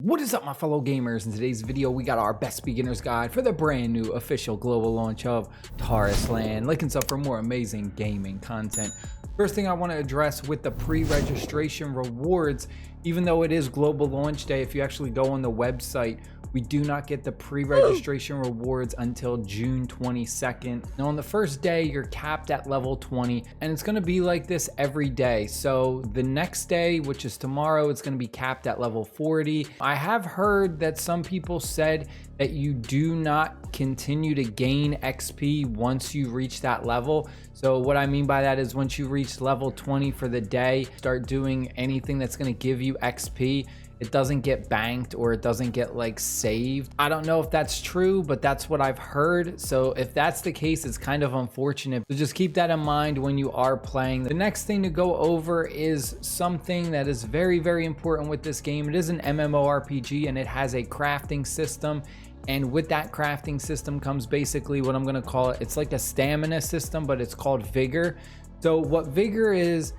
What is up, my fellow gamers? In today's video, we got our best beginner's guide for the brand new official global launch of Tarisland. Like and sub for more amazing gaming content. First thing I want to address with the pre-registration rewards, even though it is global launch day, if you actually go on the website, we do not get the pre-registration rewards until June 22nd. Now on the first day, you're capped at level 20, and it's gonna be like this every day. So the next day, which is tomorrow, it's gonna be capped at level 40. I have heard that some people said that you do not continue to gain XP once you reach that level. So what I mean by that is once you reach level 20 for the day, start doing anything that's gonna give you XP. It doesn't get banked or it doesn't get like saved. I don't know if that's true, but that's what I've heard. So if that's the case, it's kind of unfortunate. So just keep that in mind when you are playing. The next thing to go over is something that is very, very important with this game. It is an MMORPG and it has a crafting system. And with that crafting system comes basically what I'm gonna call it. It's like a stamina system, but it's called Vigor. So what Vigor is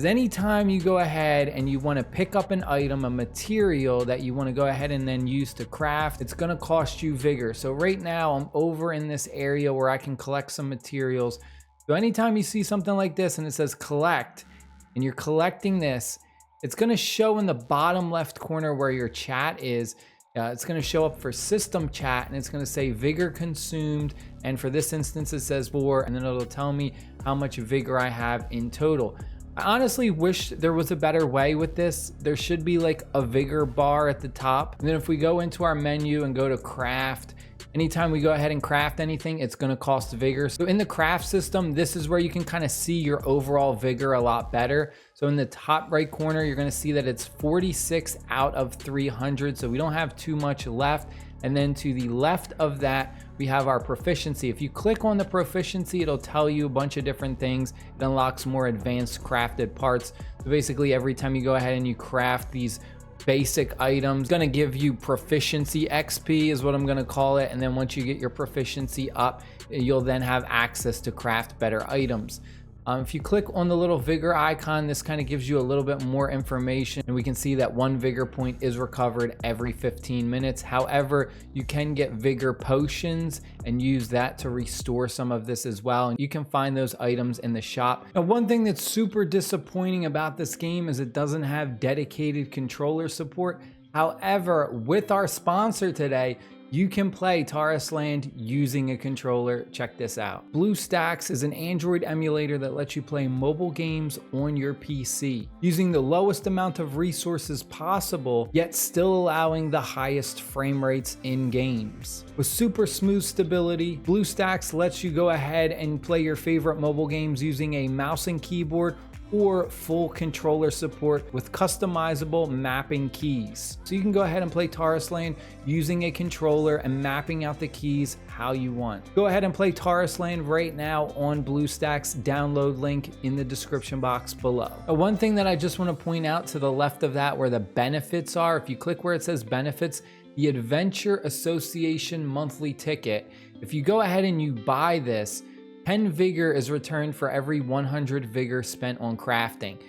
anytime you go ahead and you want to pick up an item, a material that you want to go ahead and then use to craft, it's going to cost you Vigor. So right now I'm over in this area where I can collect some materials. So anytime you see something like this and it says collect and you're collecting this, it's going to show in the bottom left corner where your chat is. It's going to show up for system chat and it's going to say Vigor consumed, and for this instance it says 4, and then it'll tell me how much Vigor I have in total. I honestly wish there was a better way with this. There should be like a Vigor bar at the top. And then if we go into our menu and go to craft, anytime we go ahead and craft anything, it's gonna cost Vigor. So in the craft system, this is where you can kind of see your overall Vigor a lot better. So in the top right corner, you're gonna see that it's 46 out of 300. So we don't have too much left. And then to the left of that, we have our proficiency. If you click on the proficiency, it'll tell you a bunch of different things. It unlocks more advanced crafted parts. So basically every time you go ahead and you craft these basic items, it's gonna give you proficiency XP is what I'm gonna call it. And then once you get your proficiency up, you'll then have access to craft better items. If you click on the little Vigor icon, this kind of gives you a little bit more information, and we can see that 1 Vigor point is recovered every 15 minutes. However, you can get Vigor potions and use that to restore some of this as well. And you can find those items in the shop. Now, one thing that's super disappointing about this game is it doesn't have dedicated controller support. However, with our sponsor today, you can play Tarisland using a controller. Check this out. BlueStacks is an Android emulator that lets you play mobile games on your PC using the lowest amount of resources possible, yet still allowing the highest frame rates in games. With super smooth stability, BlueStacks lets you go ahead and play your favorite mobile games using a mouse and keyboard or full controller support with customizable mapping keys. So you can go ahead and play Tarisland using a controller and mapping out the keys how you want. Go ahead and play Tarisland right now on BlueStacks. Download link in the description box below. One thing that I just want to point out to the left of that where the benefits are, if you click where it says benefits, the Adventure Association monthly ticket, if you go ahead and you buy this, 10 Vigor is returned for every 100 Vigor spent on crafting.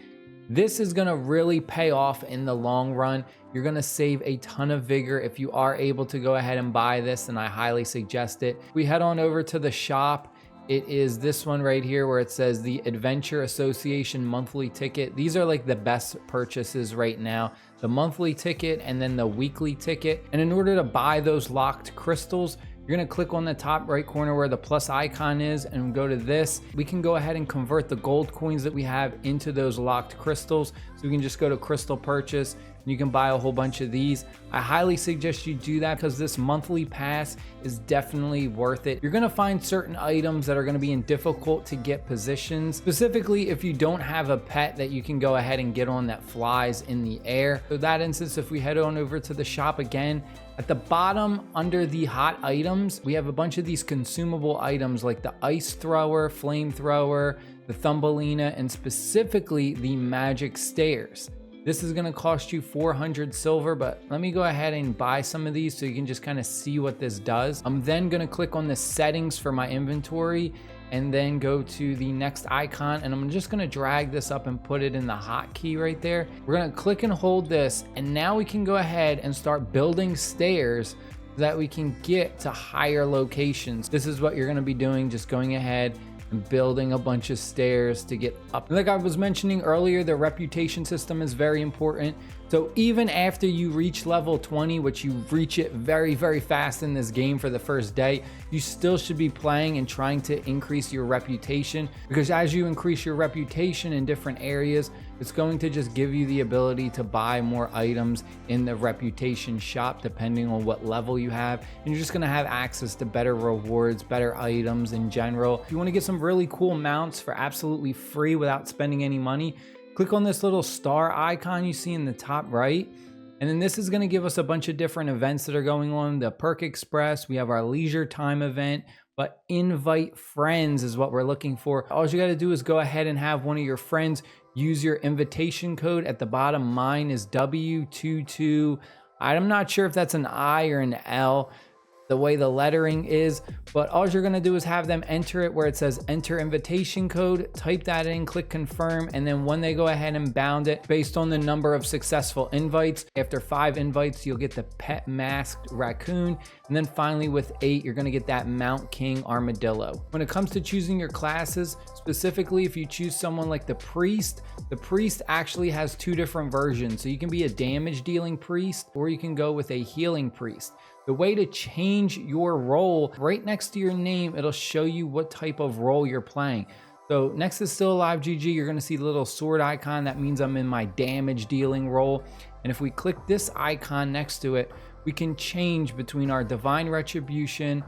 This is gonna really pay off in the long run. You're gonna save a ton of Vigor if you are able to go ahead and buy this, and I highly suggest it. We head on over to the shop. It is this one right here where it says the Adventure Association monthly ticket. These are like the best purchases right now. The monthly ticket and then the weekly ticket. And in order to buy those locked crystals, you're gonna click on the top right corner where the plus icon is and go to this. We can go ahead and convert the gold coins that we have into those locked crystals. So we can just go to crystal purchase and you can buy a whole bunch of these. I highly suggest you do that because this monthly pass is definitely worth it. You're gonna find certain items that are gonna be in difficult to get positions, specifically if you don't have a pet that you can go ahead and get on that flies in the air. So that instance, if we head on over to the shop again, at the bottom under the hot items, we have a bunch of these consumable items like the ice thrower, flamethrower, the Thumbelina, and specifically the magic stairs. This is gonna cost you 400 silver, but let me go ahead and buy some of these so you can just kind of see what this does. I'm then gonna click on the settings for my inventory, and then go to the next icon, and I'm just gonna drag this up and put it in the hotkey right there. We're gonna click and hold this, and now we can go ahead and start building stairs so that we can get to higher locations. This is what you're gonna be doing, just going ahead and building a bunch of stairs to get up. Like I was mentioning earlier, the reputation system is very important. So even after you reach level 20, which you reach it very, very fast in this game for the first day, you still should be playing and trying to increase your reputation, because as you increase your reputation in different areas, it's going to just give you the ability to buy more items in the reputation shop depending on what level you have, and you're just going to have access to better rewards, better items in general. If you want to get some really cool mounts for absolutely free without spending any money, click on this little star icon you see in the top right, and then this is going to give us a bunch of different events that are going on. The Perk Express, we have our leisure time event, but invite friends is what we're looking for. All you got to do is go ahead and have one of your friends use your invitation code at the bottom. Mine is W22. I'm not sure if that's an I or an L, the way the lettering is, but all you're gonna do is have them enter it where it says enter invitation code, type that in, click confirm, and then when they go ahead and bound it based on the number of successful invites, after 5 invites you'll get the pet masked raccoon, and then finally with 8 you're gonna get that Mount King armadillo. When it comes to choosing your classes, specifically if you choose someone like the priest actually has 2 different versions. So you can be a damage dealing priest, or you can go with a healing priest. The way to change your role, right next to your name, it'll show you what type of role you're playing. So next to StillAliveGG, you're gonna see the little sword icon. That means I'm in my damage dealing role. And if we click this icon next to it, we can change between our Divine Retribution,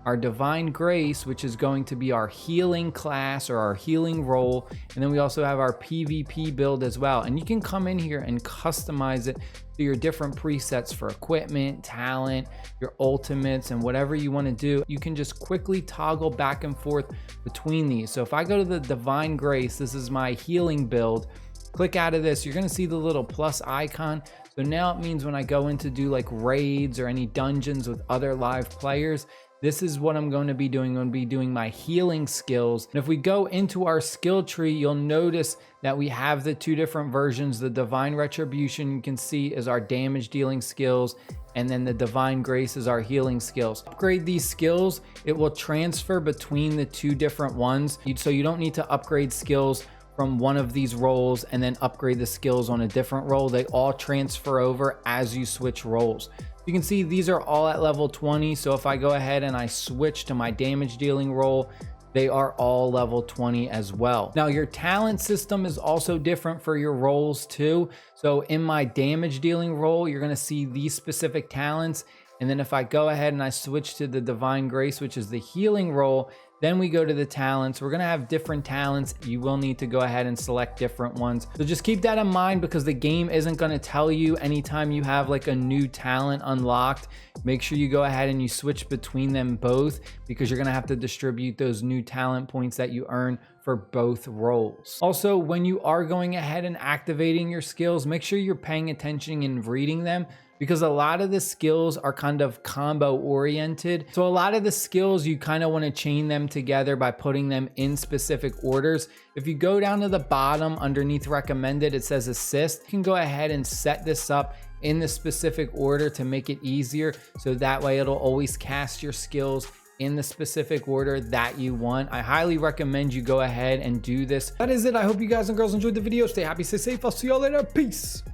our Divine Grace, which is going to be our healing class or our healing role. And then we also have our PvP build as well. And you can come in here and customize it to your different presets for equipment, talent, your ultimates, and whatever you want to do. You can just quickly toggle back and forth between these. So if I go to the Divine Grace, this is my healing build. Click out of this, you're gonna see the little plus icon. So now it means when I go in to do like raids or any dungeons with other live players, this is what I'm going to be doing. I'm going to be doing my healing skills. And if we go into our skill tree, you'll notice that we have the 2 different versions. The Divine Retribution, you can see, is our damage dealing skills, and then the Divine Grace is our healing skills. Upgrade these skills, it will transfer between the 2 different ones. So you don't need to upgrade skills from one of these roles and then upgrade the skills on a different role. They all transfer over as you switch roles. You can see these are all at level 20. So if I go ahead and I switch to my damage dealing role, they are all level 20 as well. Now your talent system is also different for your roles too. So in my damage dealing role, you're gonna see these specific talents. And then if I go ahead and I switch to the Divine Grace, which is the healing role, then we go to the talents. We're gonna have different talents. You will need to go ahead and select different ones. So just keep that in mind, because the game isn't gonna tell you anytime you have like a new talent unlocked. Make sure you go ahead and you switch between them both, because you're gonna have to distribute those new talent points that you earn for both roles. Also, when you are going ahead and activating your skills, make sure you're paying attention and reading them, because a lot of the skills are kind of combo oriented. So a lot of the skills, you kind of want to chain them together by putting them in specific orders. If you go down to the bottom underneath recommended, it says assist. You can go ahead and set this up in the specific order to make it easier. So that way it'll always cast your skills in the specific order that you want. I highly recommend you go ahead and do this. That is it. I hope you guys and girls enjoyed the video. Stay happy, stay safe. I'll see y'all later. Peace.